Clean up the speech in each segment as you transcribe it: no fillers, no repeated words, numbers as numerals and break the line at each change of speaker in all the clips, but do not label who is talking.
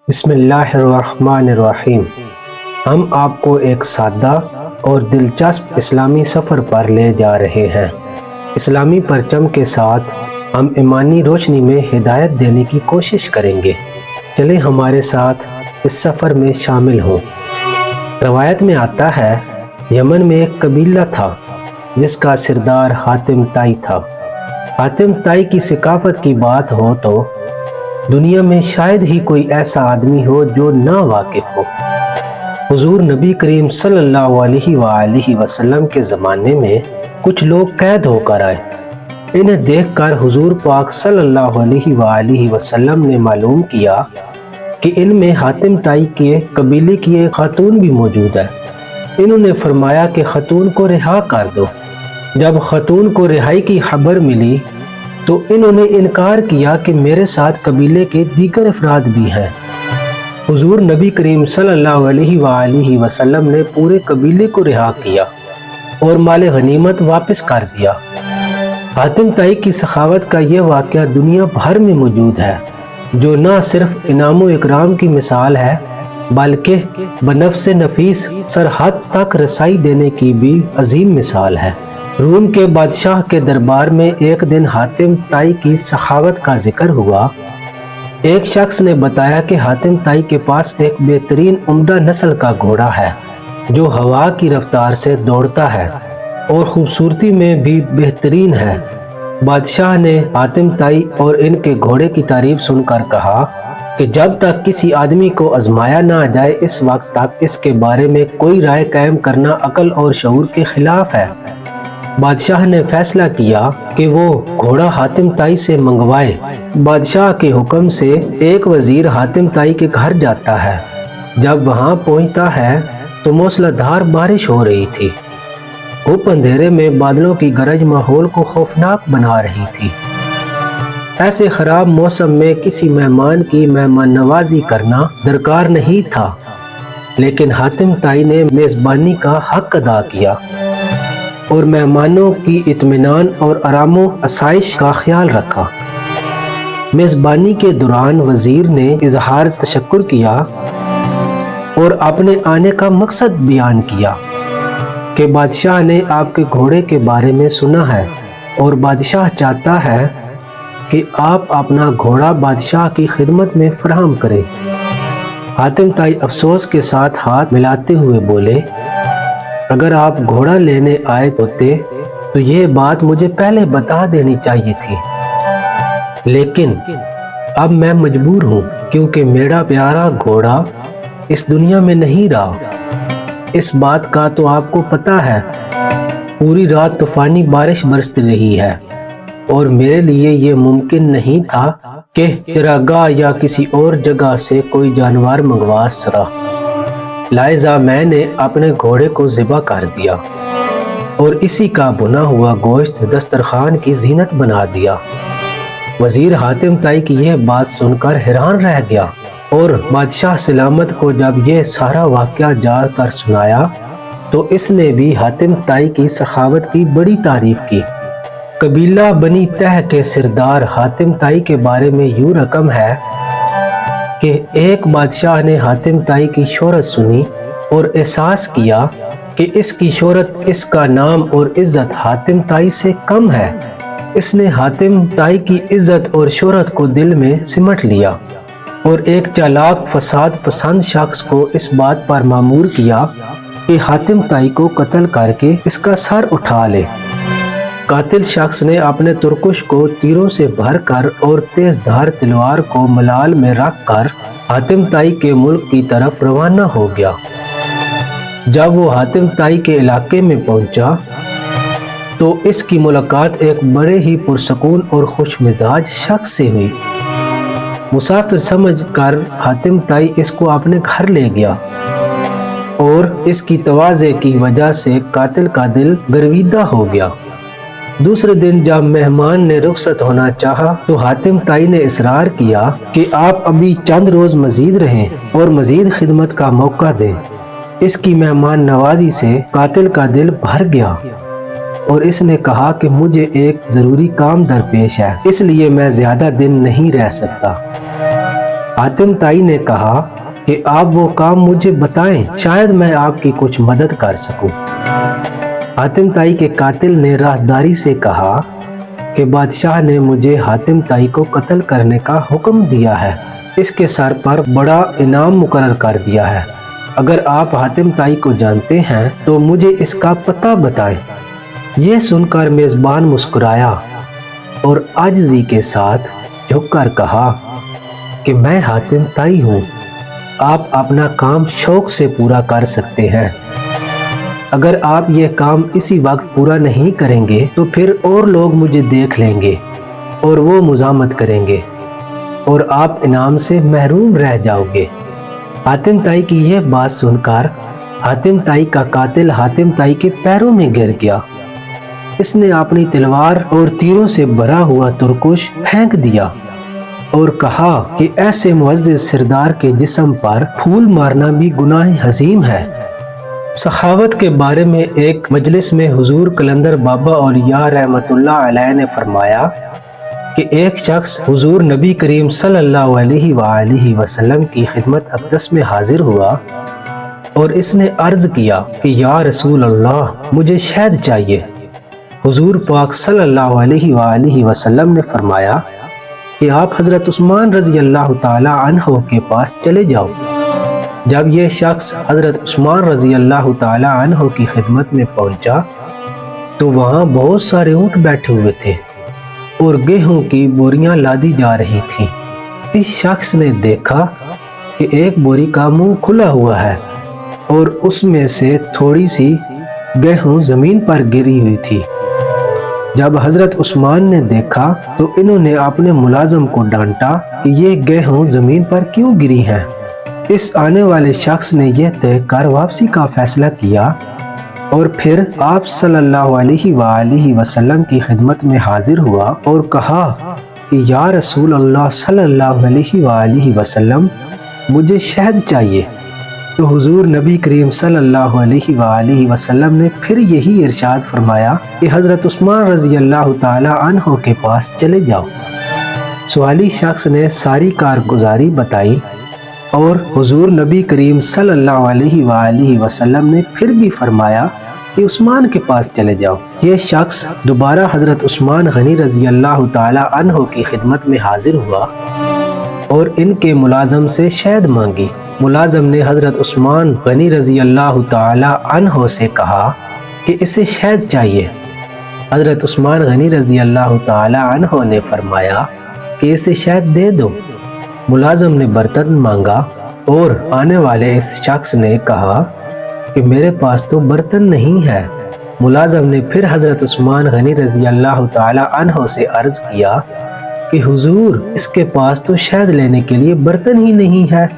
بسم اللہ الرحمن الرحیم۔ ہم آپ کو ایک سادہ اور دلچسپ اسلامی سفر پر لے جا رہے ہیں۔ اسلامی پرچم کے ساتھ ہم ایمانی روشنی میں ہدایت دینے کی کوشش کریں گے۔ چلیں ہمارے ساتھ اس سفر میں شامل ہوں۔ روایت میں آتا ہے، یمن میں ایک قبیلہ تھا جس کا سردار حاتم طائی تھا۔ حاتم طائی کی ثقافت کی بات ہو تو دنیا میں شاید ہی کوئی ایسا آدمی ہو جو نا واقف ہو۔ حضور نبی کریم صلی اللہ علیہ وآلہ وسلم کے زمانے میں کچھ لوگ قید ہو کر آئے۔ انہیں دیکھ کر حضور پاک صلی اللہ علیہ وآلہ وسلم نے معلوم کیا کہ ان میں حاتم طائی کے قبیلے کی ایک خاتون بھی موجود ہے۔ انہوں نے فرمایا کہ خاتون کو رہا کر دو۔ جب خاتون کو رہائی کی خبر ملی تو انہوں نے انکار کیا کہ میرے ساتھ قبیلے کے دیگر افراد بھی ہیں۔ حضور نبی کریم صلی اللہ علیہ وآلہ وسلم نے پورے قبیلے کو رہا کیا اور مال غنیمت واپس کر دیا۔ حاتم طائی کی سخاوت کا یہ واقعہ دنیا بھر میں موجود ہے، جو نہ صرف انعام و اکرام کی مثال ہے بلکہ بنفس نفیس سرحد تک رسائی دینے کی بھی عظیم مثال ہے۔ روم کے بادشاہ کے دربار میں ایک دن حاتم طائی کی سخاوت کا ذکر ہوا۔ ایک شخص نے بتایا کہ حاتم طائی کے پاس ایک بہترین عمدہ نسل کا گھوڑا ہے جو ہوا کی رفتار سے دوڑتا ہے اور خوبصورتی میں بھی بہترین ہے۔ بادشاہ نے حاتم طائی اور ان کے گھوڑے کی تعریف سن کر کہا کہ جب تک کسی آدمی کو آزمایا نہ جائے اس وقت تک اس کے بارے میں کوئی رائے قائم کرنا عقل اور شعور کے خلاف ہے۔ بادشاہ نے فیصلہ کیا کہ وہ گھوڑا حاتم طائی سے منگوائے۔ بادشاہ کے حکم سے ایک وزیر حاتم طائی کے گھر جاتا ہے۔ جب وہاں پہنچتا ہے تو موسلا دھار بارش ہو رہی تھی۔ گھپ اندھیرے میں بادلوں کی گرج ماحول کو خوفناک بنا رہی تھی۔ ایسے خراب موسم میں کسی مہمان کی مہمان نوازی کرنا درکار نہیں تھا، لیکن حاتم طائی نے میزبانی کا حق ادا کیا اور مہمانوں کی اطمینان اور آرام و آسائش کا خیال رکھا۔ میزبانی کے دوران وزیر نے اظہار تشکر کیا اور اپنے آنے کا مقصد بیان کیا کہ بادشاہ نے آپ کے گھوڑے کے بارے میں سنا ہے اور بادشاہ چاہتا ہے کہ آپ اپنا گھوڑا بادشاہ کی خدمت میں فراہم کریں۔ حاتم طائی افسوس کے ساتھ ہاتھ ملاتے ہوئے بولے، اگر آپ گھوڑا لینے آئے ہوتے تو یہ بات مجھے پہلے بتا دینی چاہیے تھی، لیکن اب میں مجبور ہوں کیونکہ میرا پیارا گھوڑا اس دنیا میں نہیں رہا۔ اس بات کا تو آپ کو پتہ ہے، پوری رات طوفانی بارش برستی رہی ہے اور میرے لیے یہ ممکن نہیں تھا کہ چراگاہ یا کسی اور جگہ سے کوئی جانور منگوا سکا، لہذا میں نے اپنے گھوڑے کو ذبح کر دیا اور اسی کا بنا ہوا گوشت دسترخوان کی زینت بنا دیا۔ وزیر حاتم طائی کی یہ بات سن کر حیران رہ گیا اور بادشاہ سلامت کو جب یہ سارا واقعہ جا کر سنایا تو اس نے بھی حاتم طائی کی سخاوت کی بڑی تعریف کی۔ قبیلہ بنی تہ کے سردار حاتم طائی کے بارے میں یوں رقم ہے کہ ایک بادشاہ نے حاتم طائی کی شہرت سنی اور احساس کیا کہ اس کی شہرت، اس کا نام اور عزت حاتم طائی سے کم ہے۔ اس نے حاتم طائی کی عزت اور شہرت کو دل میں سمٹ لیا اور ایک چالاک فساد پسند شخص کو اس بات پر مامور کیا کہ حاتم طائی کو قتل کر کے اس کا سر اٹھا لے۔ قاتل شخص نے اپنے ترکش کو تیروں سے بھر کر اور تیز دھار تلوار کو ملال میں رکھ کر حاتم طائی کے ملک کی طرف روانہ ہو گیا۔ جب وہ حاتم طائی کے علاقے میں پہنچا تو اس کی ملاقات ایک بڑے ہی پرسکون اور خوش مزاج شخص سے ہوئی۔ مسافر سمجھ کر حاتم طائی اس کو اپنے گھر لے گیا اور اس کی تواضع کی وجہ سے قاتل کا دل گرویدہ ہو گیا۔ دوسرے دن جب مہمان نے رخصت ہونا چاہا تو حاتم طائی نے اصرار کیا کہ آپ ابھی چند روز مزید رہیں اور مزید خدمت کا موقع دیں۔ اس کی مہمان نوازی سے قاتل کا دل بھر گیا اور اس نے کہا کہ مجھے ایک ضروری کام درپیش ہے، اس لیے میں زیادہ دن نہیں رہ سکتا۔ हातिम ताई ने कहा कि आप वो काम मुझे बताएं, शायद मैं आपकी कुछ मदद कर सकूं। हातिम ताई के कातिल ने राजदारी से कहा कि बादशाह ने मुझे हातिम ताई को कत्ल करने का हुक्म दिया है, इसके सर पर बड़ा इनाम मुकर्रर कर दिया है। अगर आप हातिम ताई को जानते हैं तो मुझे इसका पता बताएं। यह सुनकर मेजबान मुस्कुराया और आजिज़ी के साथ झुककर कहा कि मैं हातिम ताई हूँ, आप अपना काम शौक से पूरा कर सकते हैं। अगर आप ये काम इसी वक्त पूरा नहीं करेंगे तो फिर और लोग मुझे देख लेंगे और वो मुज़ामत करेंगे और आप इनाम से महरूम रह जाओगे। हातिम ताई की यह बात सुनकर हातिम ताई का कातिल हातिम ताई के पैरों में गिर गया। इसने अपनी तलवार और तीरों से भरा हुआ तुरकुश फेंक दिया और कहा कि ऐसे मुअज़्ज़िज़ सरदार के जिस्म पर फूल मारना भी गुनाह हज़ीम है। सखावत के बारे में एक मजलिस में हुजूर कलंदर बाबा औलिया रहमतुल्लाह अलैह ने फरमाया कि एक शख्स हुजूर नबी करीम सल्लल्लाहु अलैहि वसल्लम की खिदमत अक़दस में हाजिर हुआ और इसने अर्ज किया कि या रसूल अल्लाह, मुझे शहद चाहिए। हुजूर पाक सल्लल्लाहु अलैहि वसल्लम ने फरमाया कि आप हजरत उस्मान रज़ी अल्लाह ताला अन्हु के पास चले जाओ। जब यह शख्स हजरत उस्मान रज़ी अल्लाह ताला अन्हु की खिदमत में पहुंचा तो वहां बहुत सारे ऊंट बैठे हुए थे और गेहूं की बोरियां लादी जा रही थी। इस शख्स ने देखा कि एक बोरी का मुंह खुला हुआ है और उसमें से थोड़ी सी गेहूं जमीन पर गिरी हुई थी। जब हजरत उस्मान ने देखा तो इन्होंने अपने मुलाजिम को डांटा कि ये गेहूं जमीन पर क्यों गिरी हैं। इस आने वाले शख्स ने यह तय कर वापसी का फैसला किया और फिर आप सल्लल्लाहु अलैहि वसल्लम की खिदमत में हाजिर हुआ और कहा कि या रसूल अल्लाह सल्लल्लाहु अलैहि वसल्लम, मुझे शहद चाहिए। तो हुजूर नबी करीम सल्लल्लाहु अलैहि वसल्लम ने फिर यही इरशाद फरमाया कि हजरत उस्मान रज़ी अल्लाह ताला अन्हु के पास चले जाओ। सवाली शख्स ने सारी कारगुजारी बताई और हुजूर नबी करीम सल्लल्लाहु अलैहि वसल्लम ने फिर भी फरमाया कि उस्मान के पास चले जाओ। ये शख्स दोबारा हजरत उस्मान गनी रज़ी अल्लाह ताला अन्हु की खिदमत में हाजिर हुआ और इनके मुलाजम से शहद मांगी। मुलाजम ने हजरत उस्मान गनी रज़ी अल्लाह ताला अन्हु से कहा कि इसे शहद चाहिए। हजरत उस्मान गनी रज़ी अल्लाह ताला अन्हु ने फरमाया कि इसे शहद दे दो। मुलाजम ने बर्तन मांगा और आने वाले इस शख्स ने कहा कि मेरे पास तो बर्तन नहीं है। मुलाजम ने फिर हजरत उस्मान गनी रज़ी अल्लाह ताला अन्हु से अर्ज किया कि हुजूर, इसके पास तो शहद लेने के लिए बर्तन ही नहीं है।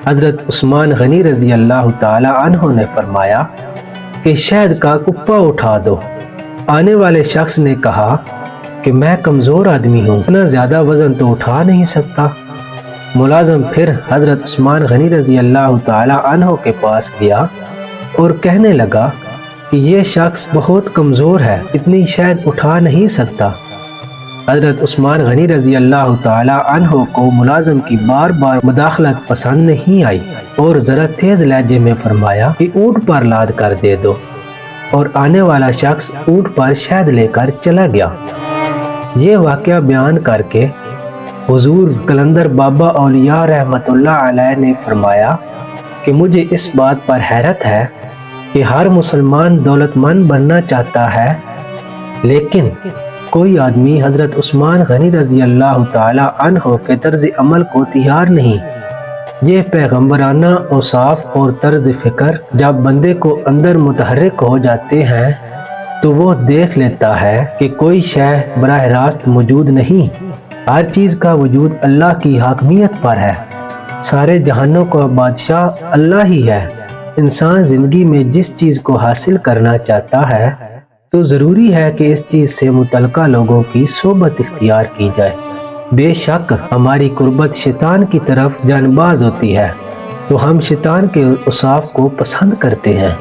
हजरत उस्मान गनी रज़ी अल्लाह ताला अन्हु ने फरमाया कि शहद का कुप्पा उठा दो। आने वाले शख्स ने कहा कि मैं कमज़ोर आदमी हूँ, इतना ज़्यादा वज़न तो उठा नहीं सकता। मुलाजिम फिर हजरत उस्मान गनी रज़ी अल्लाह ताला अन्हु के पास गया और कहने लगा कि यह शख्स बहुत कमज़ोर है, इतनी शहद उठा नहीं सकता। हजरत उस्मान गनी रज़ी अल्लाह ताला अन्हु को मुलाजिम की बार बार मुदाखलत पसंद नहीं आई और ज़रा तेज़ लहजे में फरमाया कि ऊँट पर लाद कर दे दो, और आने वाला शख्स ऊँट पर शहद लेकर चला गया। ये वाक़या बयान करके हुजूर कलंदर बाबा औलिया रहमतुल्लाह अलैह ने फरमाया कि मुझे इस बात पर हैरत है कि हर मुसलमान दौलतमंद बनना चाहता है, लेकिन कोई आदमी हजरत उस्मान गनी रज़ी अल्लाह ताला अन्हु के तर्ज अमल को तैयार नहीं। ये पैगम्बराना औसाफ और तर्ज फ़िक्र जब बंदे को अंदर मुतहर्रिक हो जाते हैं तो वो देख लेता है कि कोई शय बराह रास्त मौजूद नहीं, हर चीज़ का वजूद अल्लाह की हाकमियत पर है। सारे जहानों का बादशाह अल्लाह ही है। इंसान ज़िंदगी में जिस चीज़ को हासिल करना चाहता है तो ज़रूरी है कि इस चीज़ से मुतल्लिका लोगों की सोबत इख्तियार की जाए। बेशक हमारी कुर्बत शैतान की तरफ जानबाज होती है तो हम शैतान के औसाफ को पसंद करते हैं,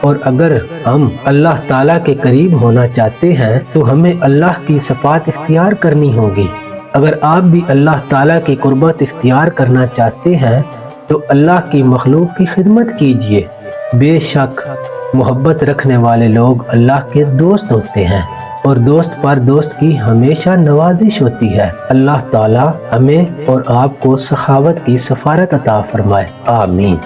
और अगर हम अल्लाह ताला के करीब होना चाहते हैं तो हमें अल्लाह की सिफात इख्तियार करनी होगी। اگر آپ بھی اللہ تعالیٰ کی قربت اختیار کرنا چاہتے ہیں تو اللہ کی مخلوق کی خدمت کیجیے۔ بے شک محبت رکھنے والے لوگ اللہ کے دوست ہوتے ہیں اور دوست پر دوست کی ہمیشہ نوازش ہوتی ہے۔ اللہ تعالیٰ ہمیں اور آپ کو سخاوت کی سفارت عطا فرمائے، آمین۔